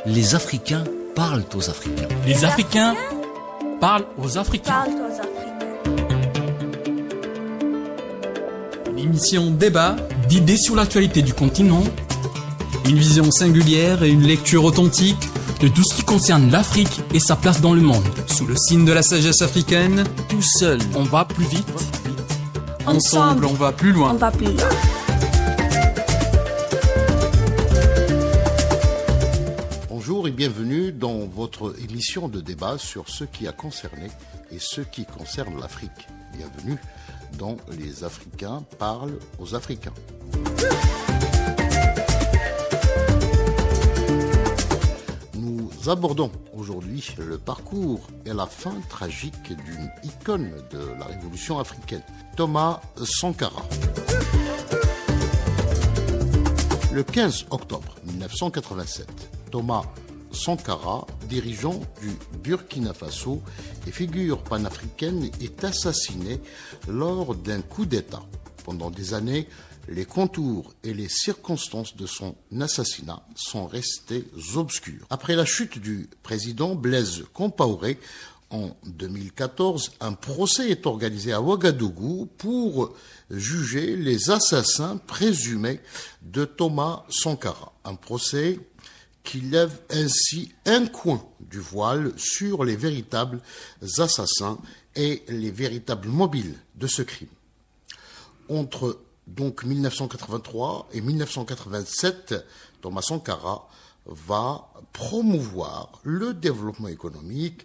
Les Africains parlent aux Africains. Les Africains parlent aux Africains. Une émission débat, D'idées sur l'actualité du continent, une vision singulière et une lecture authentique, de tout ce qui concerne l'Afrique et sa place dans le monde. sous le signe de la sagesse africaine. Tout seul, On va plus vite. Ensemble, on va plus loin. On va plus loin. Bonjour et bienvenue dans votre émission de débat sur ce qui a concerné et ce qui concerne l'Afrique. Bienvenue dans Les Africains parlent aux Africains. Nous abordons aujourd'hui le parcours et la fin tragique d'une icône de la révolution africaine, Thomas Sankara. Le 15 octobre 1987, Thomas Sankara, dirigeant du Burkina Faso et figure panafricaine, est assassiné lors d'un coup d'État. Pendant des années, les contours et les circonstances de son assassinat sont restés obscurs. Après la chute du président Blaise Compaoré en 2014, un procès est organisé à Ouagadougou pour juger les assassins présumés de Thomas Sankara. Un procès qui lève ainsi un coin du voile sur les véritables assassins et les véritables mobiles de ce crime. Entre donc 1983 et 1987, Thomas Sankara va promouvoir le développement économique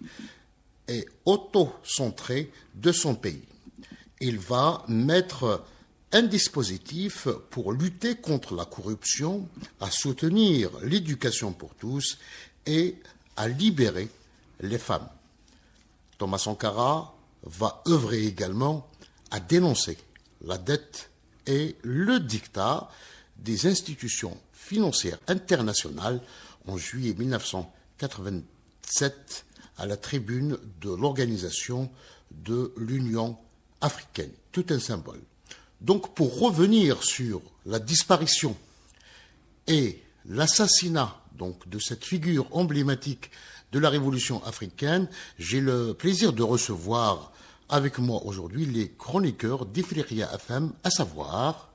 et auto-centré de son pays. Il va mettre un dispositif pour lutter contre la corruption, à soutenir l'éducation pour tous et à libérer les femmes. Thomas Sankara va œuvrer également à dénoncer la dette et le diktat des institutions financières internationales en juillet 1987 à la tribune de l'Organisation de l'Union africaine. Tout un symbole. Donc, pour revenir sur la disparition et l'assassinat donc de cette figure emblématique de la révolution africaine, j'ai le plaisir de recevoir avec moi aujourd'hui les chroniqueurs d'Ifriqiya FM, à savoir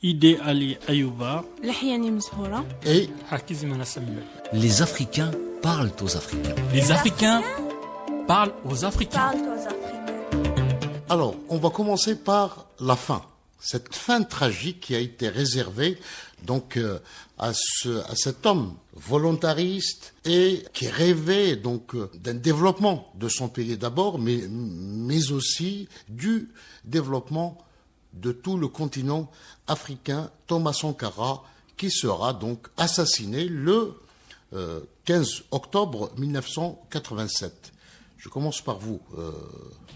Idé Ali Ayouba Lahiani Mzhoura. et Hakizimana Samuel. les Africains parlent aux Africains. Les Africains parlent aux Africains. alors, on va commencer par la fin. Cette fin tragique qui a été réservée donc à cet homme volontariste et qui rêvait donc d'un développement de son pays d'abord, mais aussi du développement de tout le continent africain, Thomas Sankara, qui sera donc assassiné le 15 octobre 1987. Je commence par vous,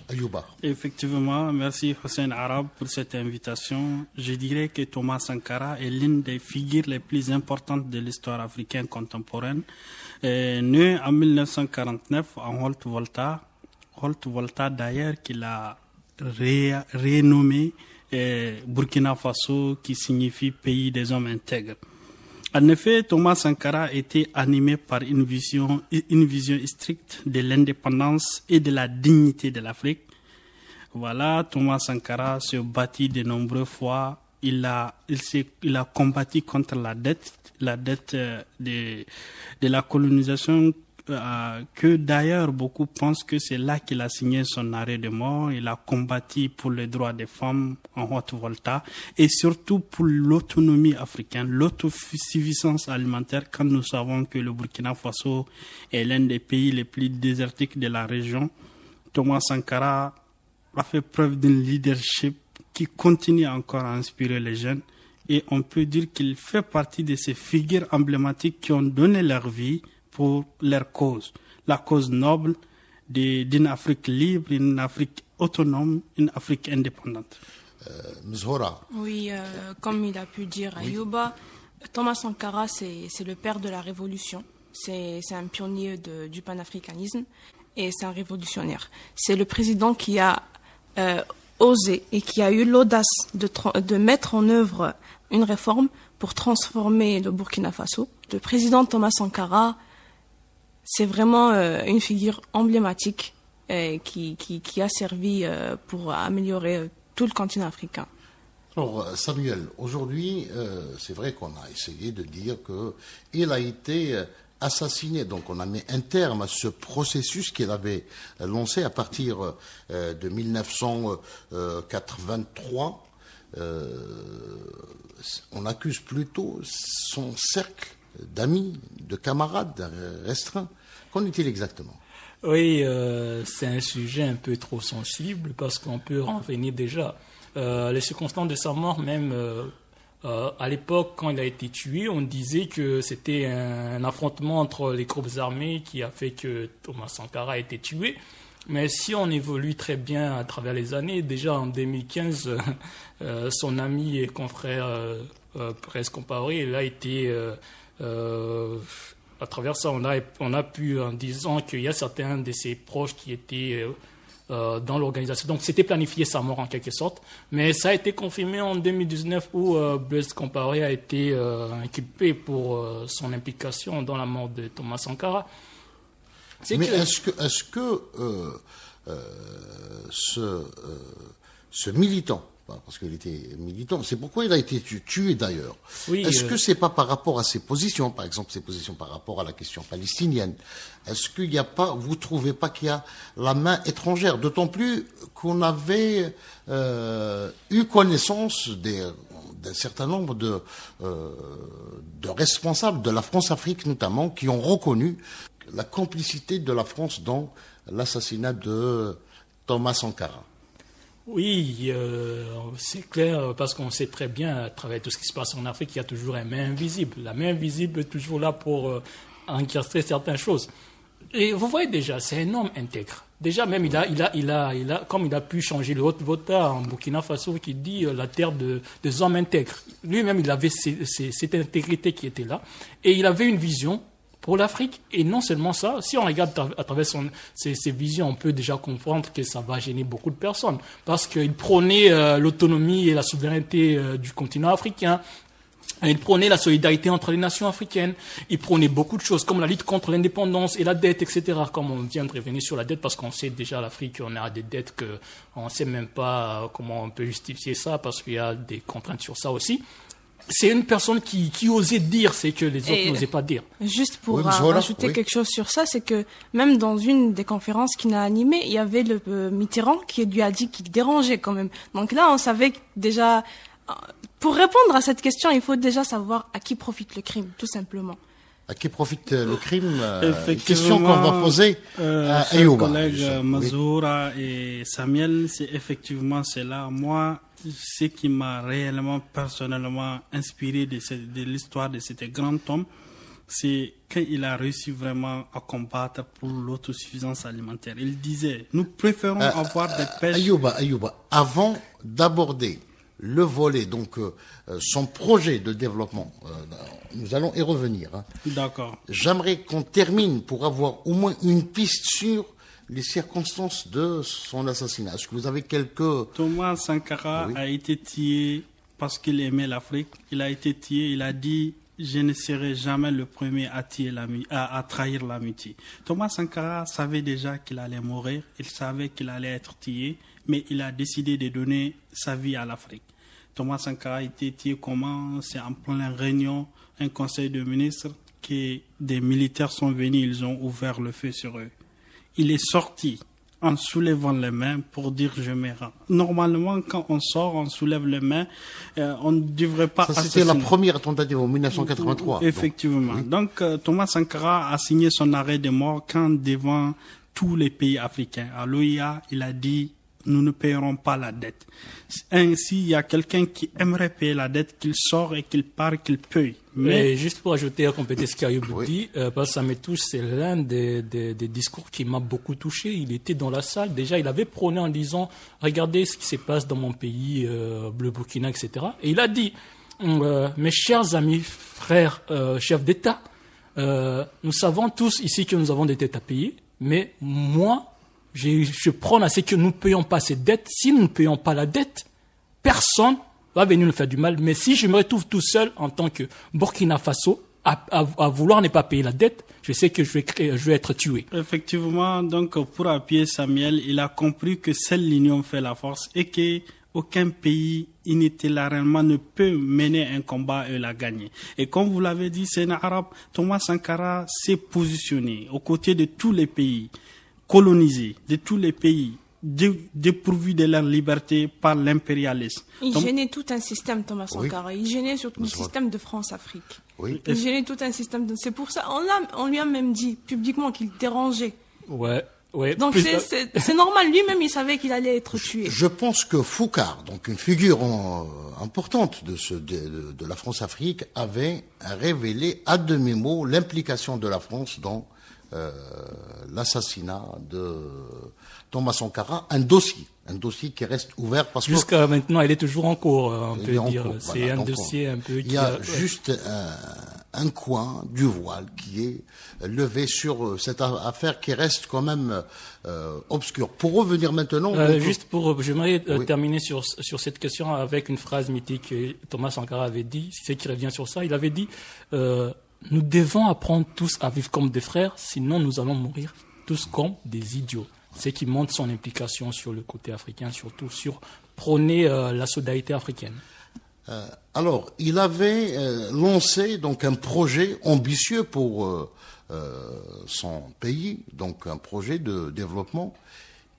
Ayouba. Effectivement, merci Hossein Arab pour cette invitation. Je dirais que Thomas Sankara est l'une des figures les plus importantes de l'histoire africaine contemporaine. Né en 1949 en Haute-Volta, d'ailleurs qu'il a renommé Burkina Faso, qui signifie pays des hommes intègres. En effet, Thomas Sankara était animé par une vision stricte de l'indépendance et de la dignité de l'Afrique. Voilà, Thomas Sankara se battit de nombreuses fois. Il a combattu contre la dette de la colonisation, que d'ailleurs beaucoup pensent que c'est là qu'il a signé son arrêt de mort. Il a combattu pour les droits des femmes en Haute-Volta et surtout pour l'autonomie africaine, l'autosuffisance alimentaire, quand nous savons que le Burkina Faso est l'un des pays les plus désertiques de la région. Thomas Sankara a fait preuve d'un leadership qui continue encore à inspirer les jeunes, et on peut dire qu'il fait partie de ces figures emblématiques qui ont donné leur vie pour leur cause, la cause noble d'une Afrique libre, une Afrique autonome, une Afrique indépendante. Mzhoura. Oui, comme il a pu dire Ayouba, Thomas Sankara, c'est le père de la révolution. C'est un pionnier du panafricanisme et c'est un révolutionnaire. C'est le président qui a osé et qui a eu l'audace de mettre en œuvre une réforme pour transformer le Burkina Faso. Le président Thomas Sankara c'est vraiment une figure emblématique qui a servi pour améliorer tout le continent africain. Alors Samuel, aujourd'hui, c'est vrai qu'on a essayé de dire qu'il a été assassiné. Donc on a mis un terme à ce processus qu'il avait lancé à partir de 1983. On accuse plutôt son cercle d'amis, de camarades restreints. Qu'en est-il exactement? Oui, c'est un sujet un peu trop sensible parce qu'on peut revenir déjà. Les circonstances de sa mort, même à l'époque, quand il a été tué, on disait que c'était un affrontement entre les groupes armés qui a fait que Thomas Sankara a été tué. Mais si on évolue très bien à travers les années, déjà en 2015, son ami et confrère Blaise Compaoré, il a été... à travers ça, on a pu, en disant qu'il y a certains de ses proches qui étaient dans l'organisation. Donc, c'était planifié sa mort en quelque sorte. Mais ça a été confirmé en 2019 où Blaise Compaoré a été inculpé pour son implication dans la mort de Thomas Sankara. Mais est-ce que ce militant, parce qu'il était militant, c'est pourquoi il a été tué d'ailleurs. Oui, est-ce que c'est pas par rapport à ses positions, par exemple ses positions par rapport à la question palestinienne? Est-ce qu'il n'y a pas, vous trouvez pas qu'il y a la main étrangère? D'autant plus qu'on avait eu connaissance d'un certain nombre de responsables de la France-Afrique notamment qui ont reconnu la complicité de la France dans l'assassinat de Thomas Sankara. Oui, c'est clair, parce qu'on sait très bien, à travers tout ce qui se passe en Afrique, il y a toujours une main invisible. La main invisible est toujours là pour encastrer certaines choses. Et vous voyez déjà, c'est un homme intègre. Déjà, même, comme il a pu changer le Haute-Volta en Burkina Faso, qui dit la terre des hommes intègres. Lui-même, il avait cette intégrité qui était là. Et il avait une vision pour l'Afrique. Et non seulement ça, si on regarde à travers ses visions, on peut déjà comprendre que ça va gêner beaucoup de personnes. Parce qu'il prônait l'autonomie et la souveraineté du continent africain. Il prônait la solidarité entre les nations africaines. Il prônait beaucoup de choses, comme la lutte contre l'indépendance et la dette, etc. Comme on vient de revenir sur la dette, parce qu'on sait déjà l'Afrique, on a des dettes qu'on ne sait même pas comment on peut justifier ça, parce qu'il y a des contraintes sur ça aussi. C'est une personne qui osait dire ce que les autres n'osaient pas dire. Juste pour rajouter quelque chose sur ça, c'est que même dans une des conférences qu'il a animées, il y avait le Mitterrand qui lui a dit qu'il dérangeait quand même. Donc là, on savait que déjà, pour répondre à cette question, il faut déjà savoir à qui profite le crime, tout simplement. À qui profite le crime? Question qu'on va poser à Ayouba. Collègues Mazoura et Samuel, c'est effectivement cela. Moi, ce qui m'a réellement, personnellement inspiré de l'histoire de cet grand homme, c'est quand il a réussi vraiment à combattre pour l'autosuffisance alimentaire. Il disait, nous préférons avoir des pêches... Ayouba, avant d'aborder le volet, donc son projet de développement, nous allons y revenir. Hein. D'accord. J'aimerais qu'on termine pour avoir au moins une piste sur les circonstances de son assassinat. Est-ce que vous avez quelques... Thomas Sankara a été tué parce qu'il aimait l'Afrique. Il a été tué, il a dit « Je ne serai jamais le premier à trahir l'amitié ». Thomas Sankara savait déjà qu'il allait mourir, il savait qu'il allait être tué, mais il a décidé de donner sa vie à l'Afrique. Thomas Sankara a été tué comment? C'est en pleine réunion, un conseil de ministres, que des militaires sont venus, ils ont ouvert le feu sur eux. Il est sorti en soulevant les mains pour dire « je me rends ». Normalement, quand on sort, on soulève les mains, on ne devrait pas... Ça, c'était la première tentative en 1983. Effectivement. Donc, Thomas Sankara a signé son arrêt de mort quand devant tous les pays africains. À l'OIA, il a dit « nous ne payerons pas la dette ». Ainsi, il y a quelqu'un qui aimerait payer la dette, qu'il sort et qu'il part, qu'il paye. Mais juste pour ajouter à compléter ce qu'Ayoub dit, parce que ça me touche, c'est l'un des discours qui m'a beaucoup touché. Il était dans la salle, déjà, il avait prôné en disant « Regardez ce qui se passe dans mon pays, le Burkina, etc. » Et il a dit « Mes chers amis, frères, chefs d'État, nous savons tous ici que nous avons des dettes à payer, mais moi, je prône à ce que nous ne payons pas ces dettes. Si nous ne payons pas la dette, personne va venir nous faire du mal. Mais si je me retrouve tout seul en tant que Burkina Faso, à vouloir ne pas payer la dette, je sais que je vais être tué. Effectivement, donc pour appuyer Samuel, il a compris que seule l'union fait la force et que aucun pays unilatéralement ne peut mener un combat et la gagner. Et comme vous l'avez dit, Sénat arabe, Thomas Sankara s'est positionné aux côtés de tous les pays colonisés, de tous les pays dépourvus de leur liberté par l'impérialisme. Il gênait tout un système, Thomas Sankara. Oui. Il gênait surtout le système de France-Afrique. Oui. Il gênait tout un système. C'est pour ça, on lui a même dit publiquement qu'il dérangeait. Ouais. Donc c'est normal, lui-même il savait qu'il allait être tué. Je pense que Foucard, donc une figure importante de la France-Afrique, avait révélé à demi-mot l'implication de la France dans l'assassinat de Thomas Sankara, un dossier qui reste ouvert parce que jusqu'à maintenant, il est toujours en cours, on peut dire. C'est voilà, un dossier un peu. Il y a juste un coin du voile qui est levé sur cette affaire qui reste quand même obscure. Pour revenir maintenant, j'aimerais terminer sur cette question avec une phrase mythique que Thomas Sankara avait dit. C'est qui revient sur ça. Il avait dit nous devons apprendre tous à vivre comme des frères, sinon nous allons mourir tous comme des idiots. C'est qui montre son implication sur le côté africain, surtout sur prôner la solidarité africaine. Alors, il avait lancé donc un projet ambitieux pour son pays, donc un projet de développement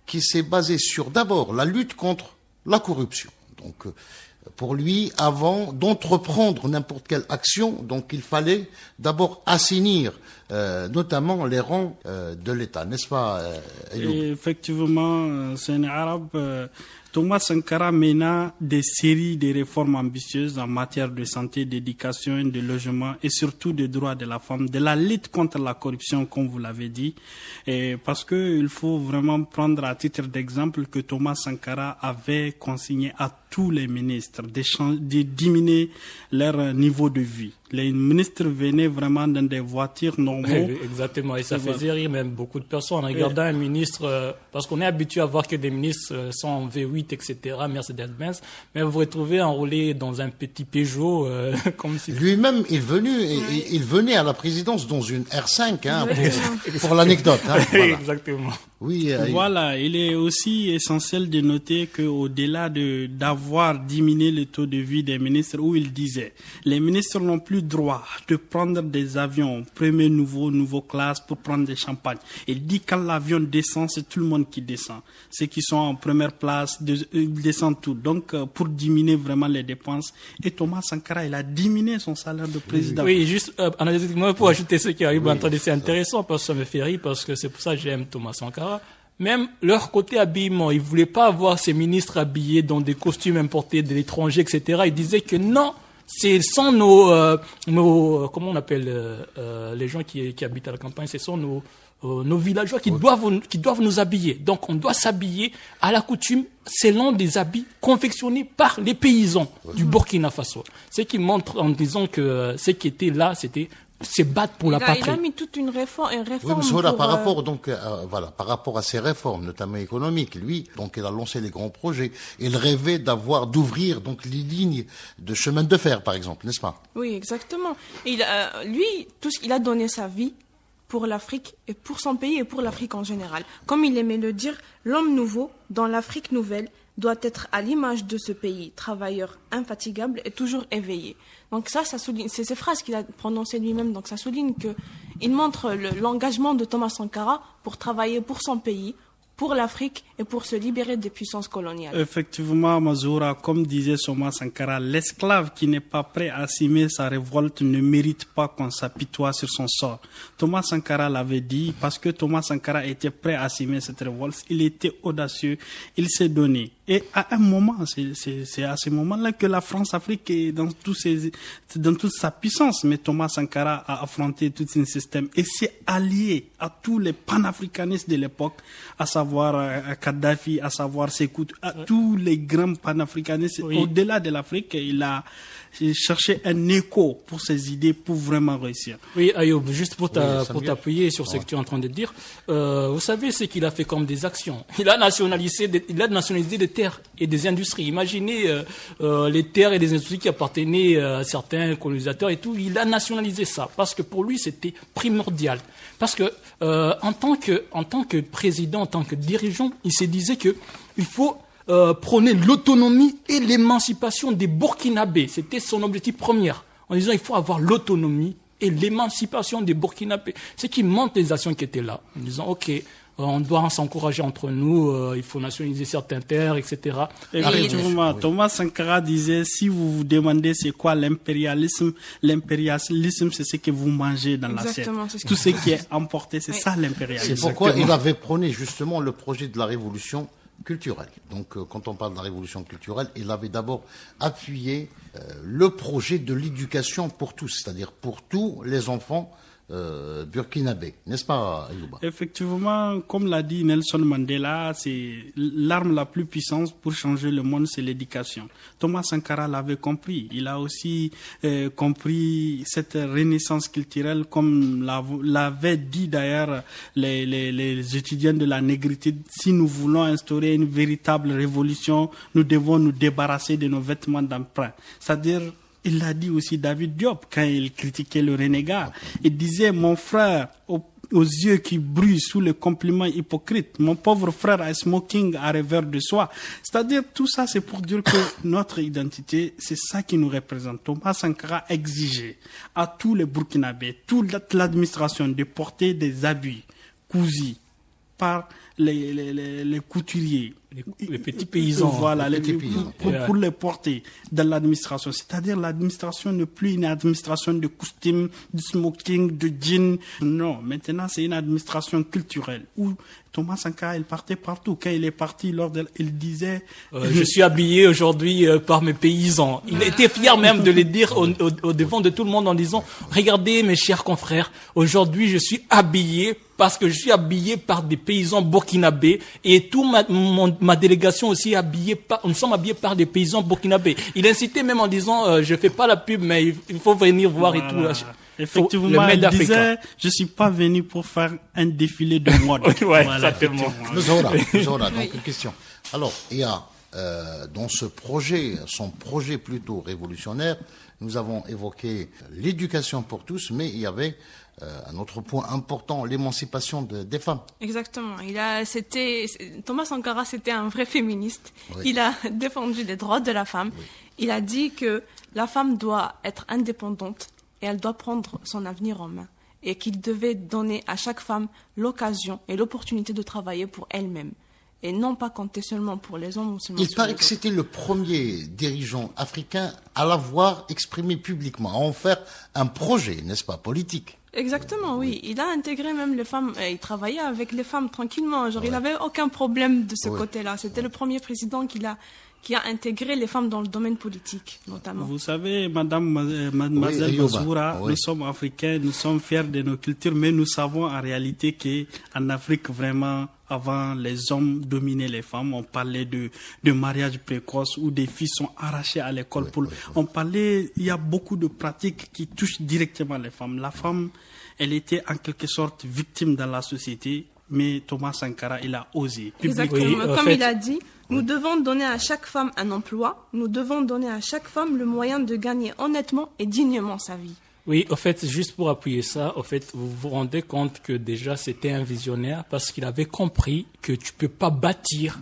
qui s'est basé sur d'abord la lutte contre la corruption. Donc, pour lui, avant d'entreprendre n'importe quelle action, donc il fallait d'abord assainir notamment les rangs de l'État, n'est-ce pas, Effectivement, c'est un arabe. Thomas Sankara mena des séries de réformes ambitieuses en matière de santé, d'éducation, de logement et surtout des droits de la femme, de la lutte contre la corruption, comme vous l'avez dit. Et parce que il faut vraiment prendre à titre d'exemple que Thomas Sankara avait consigné à tous les ministres de diminuer leur niveau de vie. Les ministres venaient vraiment dans des voitures normaux. Exactement, et ça faisait rire même beaucoup de personnes en regardant un ministre, parce qu'on est habitué à voir que des ministres sont en V8, etc., Mercedes-Benz, mais vous vous retrouvez enroulé dans un petit Peugeot, comme si... Lui-même, il venait à la présidence dans une R5, hein, pour l'anecdote. Hein, voilà. Exactement. Oui, voilà, il est aussi essentiel de noter qu'au-delà d'avoir diminué le taux de vie des ministres, où il disait, les ministres n'ont plus droit de prendre des avions premier nouveau classe pour prendre des champagnes. Il dit quand l'avion descend, c'est tout le monde qui descend. Ceux qui sont en première place, ils descendent tout. Donc, pour diminuer vraiment les dépenses. Et Thomas Sankara, il a diminué son salaire de président. Oui, juste anecdotiquement, pour ajouter ce qui arrive, c'est intéressant parce que ça me fait rire, parce que c'est pour ça que j'aime Thomas Sankara. Même leur côté habillement, ils voulaient pas avoir ces ministres habillés dans des costumes importés de l'étranger, etc. Ils disaient que non, ce sont nos comment on appelle les gens qui habitent à la campagne, ce sont nos villageois qui doivent nous habiller. Donc on doit s'habiller à la coutume selon des habits confectionnés par les paysans du Burkina Faso. Ce qui montre en disant que ce qui était là, c'était se battre pour la patrie. Il a mis toute une réforme. Oui, mais voilà, par rapport à ces réformes, notamment économiques, lui, donc il a lancé les grands projets. Il rêvait d'ouvrir donc les lignes de chemin de fer, par exemple, n'est-ce pas? Oui, exactement. Et il a donné sa vie pour l'Afrique et pour son pays et pour l'Afrique en général. Comme il aimait le dire, l'homme nouveau dans l'Afrique nouvelle doit être à l'image de ce pays, travailleur infatigable et toujours éveillé. Donc ça souligne, c'est ces phrases qu'il a prononcées lui-même, donc ça souligne qu'il montre l'engagement de Thomas Sankara pour travailler pour son pays, pour l'Afrique et pour se libérer des puissances coloniales. Effectivement, Mazoura, comme disait Thomas Sankara, l'esclave qui n'est pas prêt à assumer sa révolte ne mérite pas qu'on s'apitoie sur son sort. Thomas Sankara l'avait dit, parce que Thomas Sankara était prêt à assumer cette révolte, il était audacieux, il s'est donné. Et à un moment, c'est à ce moment-là que la France-Afrique est dans toute sa puissance. Mais Thomas Sankara a affronté tout un système et s'est allié à tous les panafricanistes de l'époque, à savoir Kadhafi, à savoir Sékou, à tous les grands panafricanistes. Oui. Au-delà de l'Afrique, il a chercher un écho pour ses idées pour vraiment réussir. Oui, Ayoub, juste pour t'appuyer sur ce que tu es en train de dire, vous savez ce qu'il a fait comme des actions. Il a nationalisé des terres et des industries. Imaginez les terres et des industries qui appartenaient à certains colonisateurs et tout. Il a nationalisé ça parce que pour lui c'était primordial. Parce que en tant que président, en tant que dirigeant, il se disait que il faut prôner l'autonomie et l'émancipation des Burkinabés. C'était son objectif premier. En disant il faut avoir l'autonomie et l'émancipation des Burkinabés. Ce qui montre les actions qui étaient là. En disant ok, on doit s'encourager entre nous, il faut nationaliser certaines terres, etc. Effectivement, Thomas Sankara disait, si vous vous demandez c'est quoi l'impérialisme c'est ce que vous mangez dans l'assiette. Tout ce qui est emporté, c'est ça l'impérialisme. C'est pourquoi il avait prôné justement le projet de la révolution culturelle. Donc quand on parle de la révolution culturelle, il avait d'abord appuyé le projet de l'éducation pour tous, c'est-à-dire pour tous les enfants burkinabé, n'est-ce pas, Ayouba? Effectivement, comme l'a dit Nelson Mandela, c'est l'arme la plus puissante pour changer le monde, c'est l'éducation. Thomas Sankara l'avait compris. Il a aussi compris cette renaissance culturelle, comme l'avaient dit d'ailleurs les étudiants de la négritude. Si nous voulons instaurer une véritable révolution, nous devons nous débarrasser de nos vêtements d'emprunt. C'est-à-dire, il l'a dit aussi David Diop quand il critiquait le renégat. Il disait, mon frère, aux yeux qui brûlent sous les compliments hypocrites, mon pauvre frère a smoking à revers de soi. C'est-à-dire, tout ça, c'est pour dire que notre identité, c'est ça qui nous représente. Thomas Sankara exigeait à tous les Burkinabés, toute l'administration de porter des habits cousus par les couturiers. Les petits paysans. Voilà, pour les porter dans l'administration. C'est-à-dire l'administration n'est plus une administration de costumes, de smoking, de jeans. Non, maintenant c'est une administration culturelle où Thomas Sankara, il partait partout. Quand il est parti, il disait... je suis habillé aujourd'hui par mes paysans. Il était fier même de le dire au devant de tout le monde en disant, regardez mes chers confrères, aujourd'hui je suis habillé parce que je suis habillé par des paysans burkinabés et tout ma délégation aussi nous sommes habillés par des paysans burkinabés. Il incitait même en disant, je fais pas la pub, mais il faut venir voir et tout. Effectivement, il disait, je suis pas venu pour faire un défilé de mode. Ouais, exactement. Nous aurons donc une question. Alors, il y a dans son projet plutôt révolutionnaire, nous avons évoqué l'éducation pour tous, mais il y avait un autre point important, l'émancipation des femmes. Exactement. Thomas Sankara, c'était un vrai féministe. Oui. Il a défendu les droits de la femme. Oui. Il a dit que la femme doit être indépendante et elle doit prendre son avenir en main. Et qu'il devait donner à chaque femme l'occasion et l'opportunité de travailler pour elle-même. Et non pas compter seulement pour les hommes ou seulement Il paraît que c'était le premier dirigeant africain à l'avoir exprimé publiquement, à en faire un projet, n'est-ce pas, politique. Exactement, oui. Il a intégré même les femmes, il travaillait avec les femmes tranquillement. Genre, il n'avait aucun problème de ce côté-là. C'était le premier président qui a intégré les femmes dans le domaine politique, notamment. Vous savez, mademoiselle Bazoura, nous sommes africains, nous sommes fiers de nos cultures, mais nous savons en réalité qu'en Afrique, vraiment, avant, les hommes dominaient les femmes. On parlait de mariage précoce où des filles sont arrachées à l'école. Il y a beaucoup de pratiques qui touchent directement les femmes. La femme, elle était en quelque sorte victime dans la société, mais Thomas Sankara, il a osé. Exactement. Comme il a dit, nous devons donner à chaque femme un emploi. Nous devons donner à chaque femme le moyen de gagner honnêtement et dignement sa vie. Oui, en fait, juste pour appuyer ça, en fait, vous vous rendez compte que déjà c'était un visionnaire parce qu'il avait compris que tu peux pas bâtir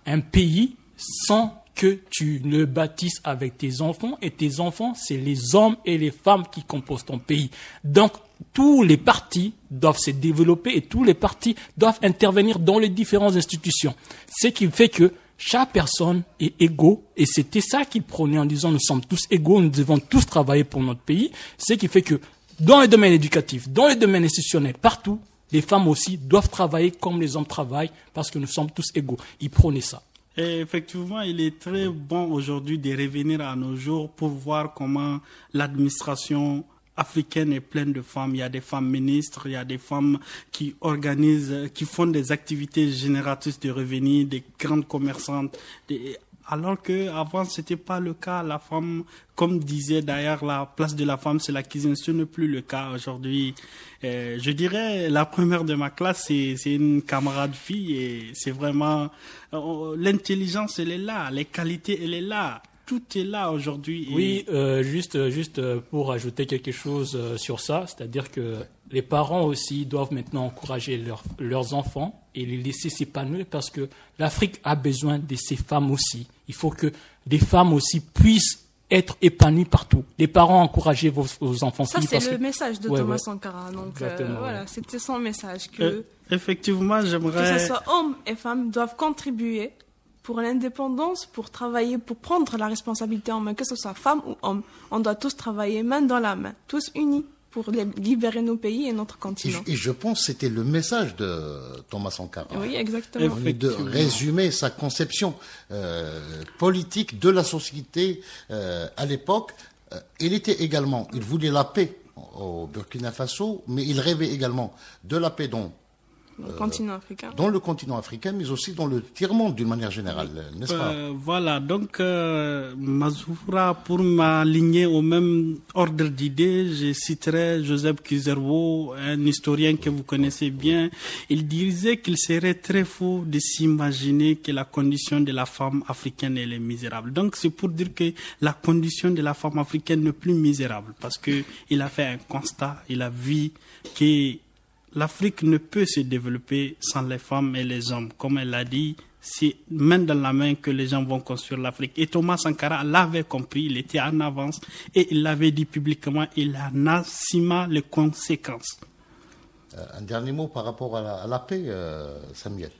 un pays sans que tu le bâtisses avec tes enfants. Et tes enfants, c'est les hommes et les femmes qui composent ton pays. Donc, tous les partis doivent se développer et tous les partis doivent intervenir dans les différentes institutions. Ce qui fait que chaque personne est égaux et c'était ça qu'il prônait en disant nous sommes tous égaux, nous devons tous travailler pour notre pays. Ce qui fait que dans le domaine éducatif, dans le domaine institutionnel, partout, les femmes aussi doivent travailler comme les hommes travaillent parce que nous sommes tous égaux. Il prônait ça. Et effectivement, il est très bon aujourd'hui de revenir à nos jours pour voir comment l'administration africaine est pleine de femmes. Il y a des femmes ministres, il y a des femmes qui organisent, qui font des activités génératrices de revenus, des grandes commerçantes. alors que avant c'était pas le cas. La femme, comme disait d'ailleurs, la place de la femme c'est la cuisine, ce n'est plus le cas aujourd'hui. Je dirais la première de ma classe c'est une camarade fille et c'est vraiment l'intelligence elle est là, les qualités elle est là. Tout est là aujourd'hui. Oui, juste pour ajouter quelque chose sur ça, c'est-à-dire que les parents aussi doivent maintenant encourager leurs enfants et les laisser s'épanouir parce que l'Afrique a besoin de ces femmes aussi. Il faut que des femmes aussi puissent être épanouies partout. Les parents, encouragez vos enfants. Ça, c'est le message de Thomas Sankara. Donc voilà, c'était son message. Effectivement, j'aimerais... Que ce soit hommes et femmes doivent contribuer pour l'indépendance, pour travailler, pour prendre la responsabilité en main, que ce soit femme ou homme. On doit tous travailler main dans la main, tous unis pour libérer nos pays et notre continent. Et je pense que c'était le message de Thomas Sankara. Oui, exactement. De résumer sa conception politique de la société à l'époque. Il voulait la paix au Burkina Faso, mais il rêvait également de la paix dans le continent africain. Dans le continent africain, mais aussi dans le tiers-monde d'une manière générale, n'est-ce pas? Voilà, donc Mazoura, pour m'aligner au même ordre d'idées, je citerai Joseph Kizerbo, un historien que vous connaissez bien. Il disait qu'il serait très faux de s'imaginer que la condition de la femme africaine elle est misérable. Donc c'est pour dire que la condition de la femme africaine n'est plus misérable, parce que il a fait un constat, il a vu que l'Afrique ne peut se développer sans les femmes et les hommes. Comme elle l'a dit, c'est main dans la main que les gens vont construire l'Afrique. Et Thomas Sankara l'avait compris, il était en avance et il l'avait dit publiquement, il en assuma les conséquences. Un dernier mot par rapport à la paix, Samuel.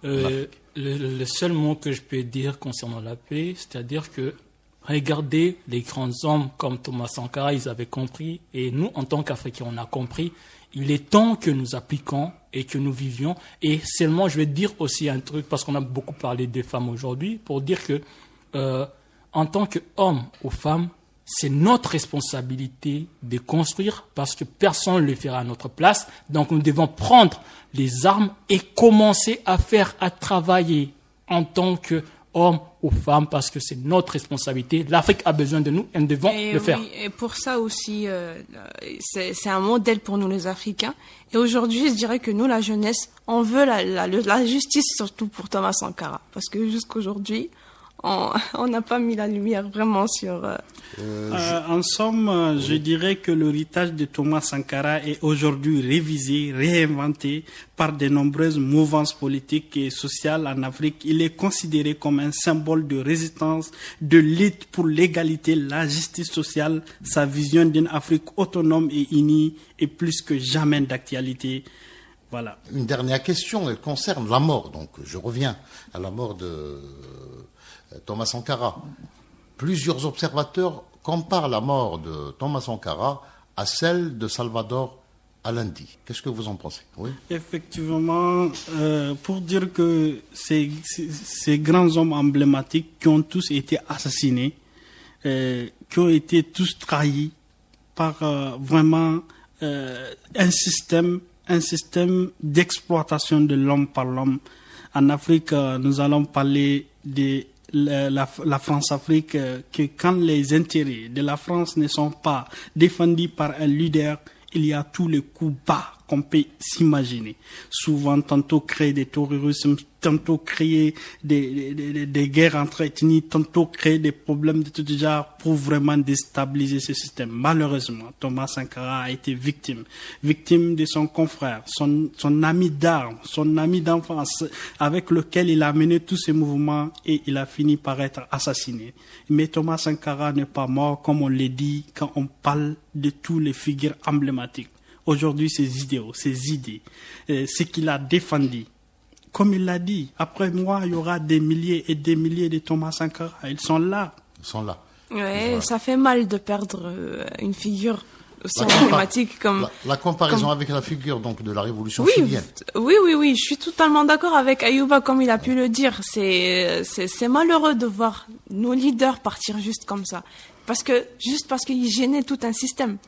Le seul mot que je peux dire concernant la paix, c'est-à-dire que regardez les grands hommes comme Thomas Sankara, ils avaient compris, et nous, en tant qu'Africains, on a compris. Il est temps que nous appliquions et que nous vivions. Et seulement, je vais dire aussi un truc, parce qu'on a beaucoup parlé des femmes aujourd'hui, pour dire que, en tant qu'hommes ou femmes, c'est notre responsabilité de construire, parce que personne ne le fera à notre place. Donc, nous devons prendre les armes et commencer à travailler en tant qu'hommes ou femmes, parce que c'est notre responsabilité. L'Afrique a besoin de nous et nous devons le faire. Oui, et pour ça aussi, c'est un modèle pour nous les Africains. Et aujourd'hui, je dirais que nous, la jeunesse, on veut la justice, surtout pour Thomas Sankara. Parce que jusqu'aujourd'hui, on n'a pas mis la lumière vraiment sur... En somme, je dirais que l'héritage de Thomas Sankara est aujourd'hui révisé, réinventé par de nombreuses mouvances politiques et sociales en Afrique. Il est considéré comme un symbole de résistance, de lutte pour l'égalité, la justice sociale. Sa vision d'une Afrique autonome et unie est plus que jamais d'actualité. Voilà. Une dernière question, elle concerne la mort. Donc, je reviens à la mort de Thomas Sankara. Plusieurs observateurs comparent la mort de Thomas Sankara à celle de Salvador Allende. Qu'est-ce que vous en pensez? Oui. Effectivement, pour dire que ces grands hommes emblématiques qui ont tous été assassinés, qui ont été tous trahis par vraiment un système d'exploitation de l'homme par l'homme. En Afrique, nous allons parler de la France-Afrique, que quand les intérêts de la France ne sont pas défendus par un leader, il y a tous les coups bas qu'on peut s'imaginer. Souvent, tantôt créer des terrorismes, tantôt créer des guerres entre ethnies, tantôt créer des problèmes de tout genre pour vraiment déstabiliser ce système. Malheureusement, Thomas Sankara a été victime de son confrère, son ami d'armes, son ami d'enfance, avec lequel il a mené tous ces mouvements et il a fini par être assassiné. Mais Thomas Sankara n'est pas mort, comme on le dit quand on parle de tous les figures emblématiques. Aujourd'hui, ses idéaux, ses idées, ce qu'il a défendu. Comme il l'a dit, après moi, il y aura des milliers et des milliers de Thomas Sankara. Ils sont là. Ils sont là. Ouais, ça fait mal de perdre une figure aussi emblématique comme... La comparaison avec la figure donc, de la révolution chilienne. Oui, je suis totalement d'accord avec Ayouba, comme il a pu le dire. C'est malheureux de voir nos leaders partir juste comme ça. Parce qu'ils gênaient tout un système.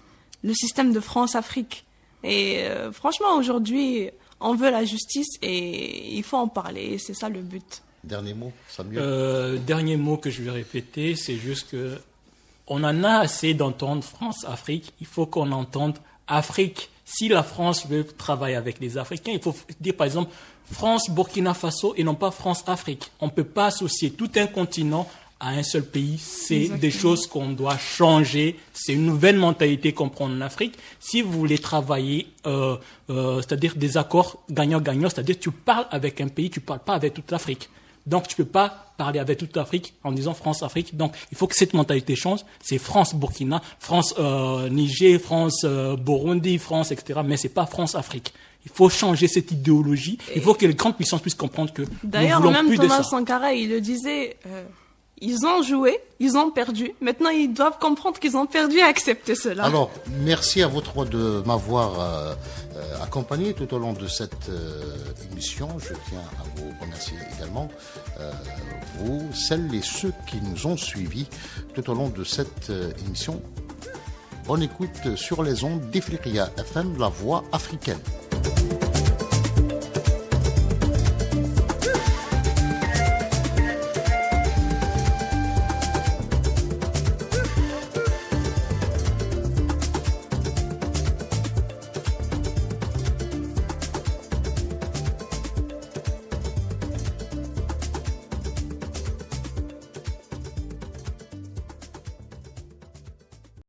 Le système de France-Afrique. Et franchement, aujourd'hui, on veut la justice et il faut en parler. C'est ça le but. Dernier mot, Samuel. Dernier mot que je vais répéter, c'est juste que on en a assez d'entendre France-Afrique. Il faut qu'on entende Afrique. Si la France veut travailler avec les Africains, il faut dire par exemple France-Burkina Faso et non pas France-Afrique. On ne peut pas associer tout un continent à un seul pays. C'est Exactement. des choses qu'on doit changer. C'est une nouvelle mentalité qu'on prend en Afrique. Si vous voulez travailler, c'est-à-dire des accords gagnant-gagnant, c'est-à-dire tu parles avec un pays, tu ne parles pas avec toute l'Afrique. Donc, tu peux pas parler avec toute l'Afrique en disant France-Afrique. Donc, il faut que cette mentalité change. C'est France-Burkina, France-Niger, France-Burundi, France, etc. Mais c'est pas France-Afrique. Il faut changer cette idéologie. Il faut que les grandes puissances puissent comprendre que D'ailleurs, nous voulons même plus Thomas de ça. Sankara, il le disait, ils ont joué, ils ont perdu. Maintenant, ils doivent comprendre qu'ils ont perdu et accepter cela. Alors, merci à vous trois de m'avoir accompagné tout au long de cette émission. Je tiens à vous remercier également, vous, celles et ceux qui nous ont suivis tout au long de cette émission. Bonne écoute sur les ondes d'Ifriqiya FM, la voix africaine.